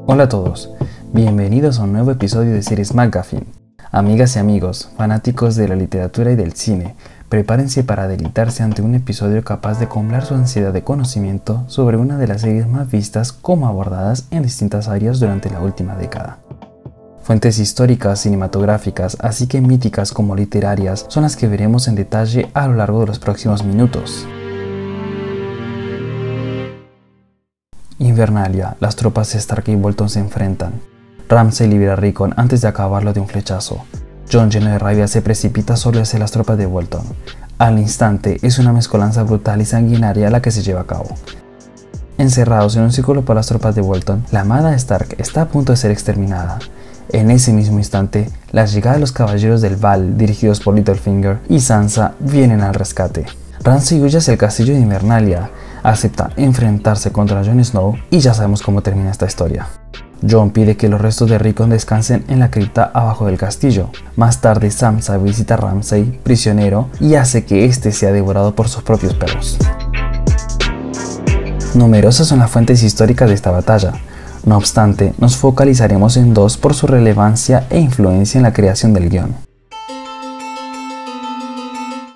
Hola a todos, bienvenidos a un nuevo episodio de Series McGuffin. Amigas y amigos, fanáticos de la literatura y del cine, prepárense para deleitarse ante un episodio capaz de comblar su ansiedad de conocimiento sobre una de las series más vistas como abordadas en distintas áreas durante la última década. Fuentes históricas, cinematográficas, así que míticas como literarias, son las que veremos en detalle a lo largo de los próximos minutos. Invernalia, las tropas Stark y Bolton se enfrentan. Ramsay libera a Rickon antes de acabarlo de un flechazo. Jon, lleno de rabia, se precipita solo hacia las tropas de Bolton. Al instante, es una mezcolanza brutal y sanguinaria la que se lleva a cabo. Encerrados en un círculo por las tropas de Bolton, la amada Stark está a punto de ser exterminada. En ese mismo instante, la llegada de los caballeros del Val, dirigidos por Littlefinger y Sansa, vienen al rescate. Ramsay huye hacia el castillo de Invernalia, acepta enfrentarse contra Jon Snow y ya sabemos cómo termina esta historia. Jon pide que los restos de Rickon descansen en la cripta abajo del castillo. Más tarde, Sansa visita a Ramsay, prisionero, y hace que este sea devorado por sus propios perros. Numerosas son las fuentes históricas de esta batalla. No obstante, nos focalizaremos en dos por su relevancia e influencia en la creación del guión.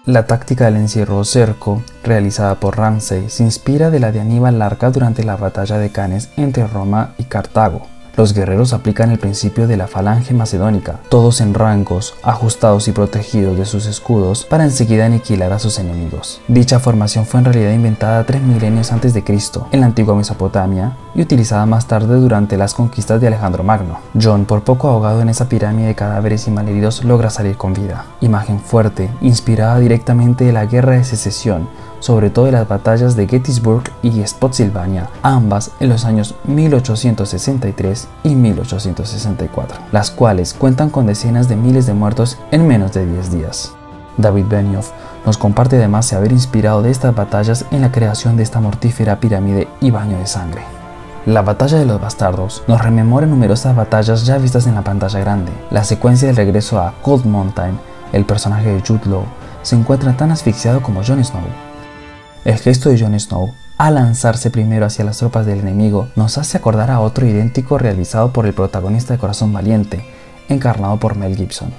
La táctica del encierro o cerco, realizada por Ramsay, se inspira de la de Aníbal Larca durante la batalla de Cannes entre Roma y Cartago. Los guerreros aplican el principio de la falange macedónica, todos en rangos, ajustados y protegidos de sus escudos para enseguida aniquilar a sus enemigos. Dicha formación fue en realidad inventada 3 milenios antes de Cristo en la antigua Mesopotamia y utilizada más tarde durante las conquistas de Alejandro Magno. Jon, por poco ahogado en esa pirámide de cadáveres y malheridos, logra salir con vida. Imagen fuerte, inspirada directamente de la Guerra de Secesión, sobre todo de las batallas de Gettysburg y Spotsylvania, ambas en los años 1863 y 1864, las cuales cuentan con decenas de miles de muertos en menos de 10 días. David Benioff nos comparte además de haber inspirado de estas batallas en la creación de esta mortífera pirámide y baño de sangre. La batalla de los bastardos nos rememora numerosas batallas ya vistas en la pantalla grande. La secuencia del regreso a Cold Mountain, el personaje de Jude Law, se encuentra tan asfixiado como Jon Snow. El gesto de Jon Snow, al lanzarse primero hacia las tropas del enemigo, nos hace acordar a otro idéntico realizado por el protagonista de Corazón Valiente, encarnado por Mel Gibson.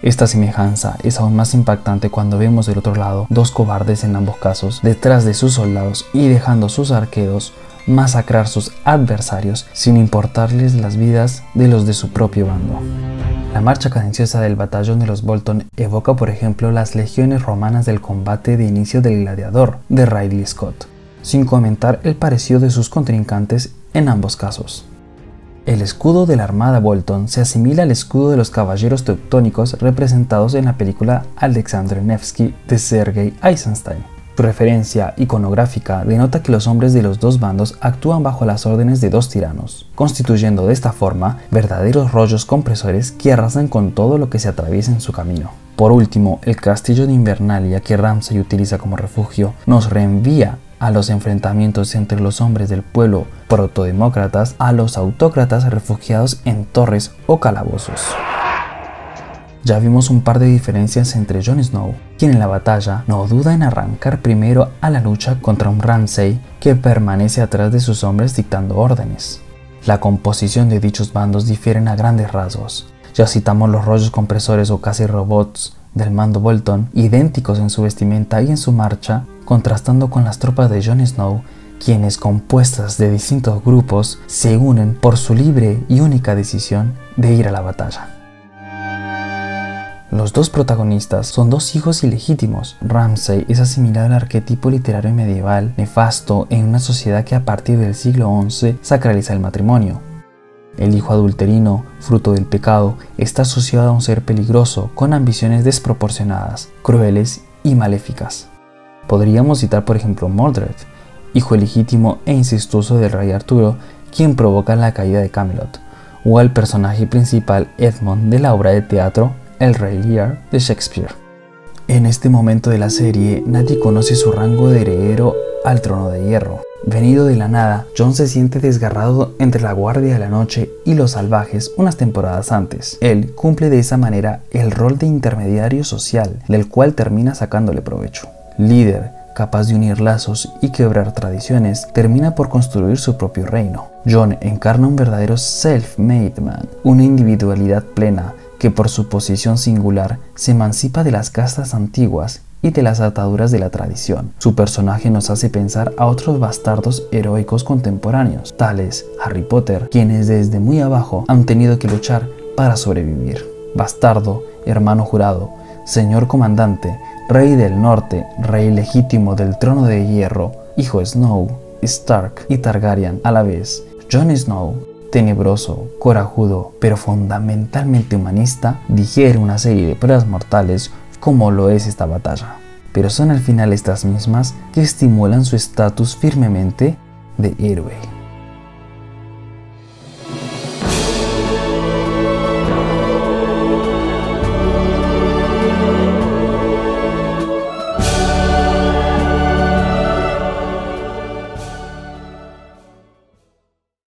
Esta semejanza es aún más impactante cuando vemos del otro lado dos cobardes en ambos casos, detrás de sus soldados y dejando sus arqueros masacrar sus adversarios sin importarles las vidas de los de su propio bando. La marcha cadenciosa del batallón de los Bolton evoca, por ejemplo, las legiones romanas del combate de inicio del Gladiador de Ridley Scott, sin comentar el parecido de sus contrincantes en ambos casos. El escudo de la armada Bolton se asimila al escudo de los caballeros teutónicos representados en la película Alexander Nevsky de Sergei Eisenstein. Su referencia iconográfica denota que los hombres de los dos bandos actúan bajo las órdenes de dos tiranos, constituyendo de esta forma verdaderos rollos compresores que arrasan con todo lo que se atraviesa en su camino. Por último, el castillo de Invernalia que Ramsay utiliza como refugio nos reenvía a los enfrentamientos entre los hombres del pueblo protodemócratas a los autócratas refugiados en torres o calabozos. Ya vimos un par de diferencias entre Jon Snow, quien en la batalla no duda en arrancar primero a la lucha contra un Ramsay que permanece atrás de sus hombres dictando órdenes. La composición de dichos bandos difieren a grandes rasgos. Ya citamos los rollos compresores o casi robots del mando Bolton, idénticos en su vestimenta y en su marcha, contrastando con las tropas de Jon Snow, quienes compuestas de distintos grupos se unen por su libre y única decisión de ir a la batalla. Los dos protagonistas son dos hijos ilegítimos. Ramsay es asimilado al arquetipo literario medieval nefasto en una sociedad que a partir del siglo XI sacraliza el matrimonio. El hijo adulterino, fruto del pecado, está asociado a un ser peligroso con ambiciones desproporcionadas, crueles y maléficas. Podríamos citar por ejemplo Mordred, hijo ilegítimo e incestuoso del rey Arturo, quien provoca la caída de Camelot, o al personaje principal Edmund de la obra de teatro El Rey Lear de Shakespeare. En este momento de la serie, nadie conoce su rango de heredero al trono de hierro. Venido de la nada, Jon se siente desgarrado entre la Guardia de la Noche y los salvajes unas temporadas antes. Él cumple de esa manera el rol de intermediario social, del cual termina sacándole provecho. Líder, capaz de unir lazos y quebrar tradiciones, termina por construir su propio reino. Jon encarna un verdadero self-made man, una individualidad plena que por su posición singular se emancipa de las castas antiguas y de las ataduras de la tradición. Su personaje nos hace pensar a otros bastardos heroicos contemporáneos, tales Harry Potter, quienes desde muy abajo han tenido que luchar para sobrevivir. Bastardo, hermano jurado, señor comandante, rey del norte, rey legítimo del trono de hierro, hijo Snow, Stark y Targaryen a la vez. Jon Snow, tenebroso, corajudo, pero fundamentalmente humanista, digiere una serie de pruebas mortales como lo es esta batalla. Pero son al final estas mismas que estimulan su estatus firmemente de héroe.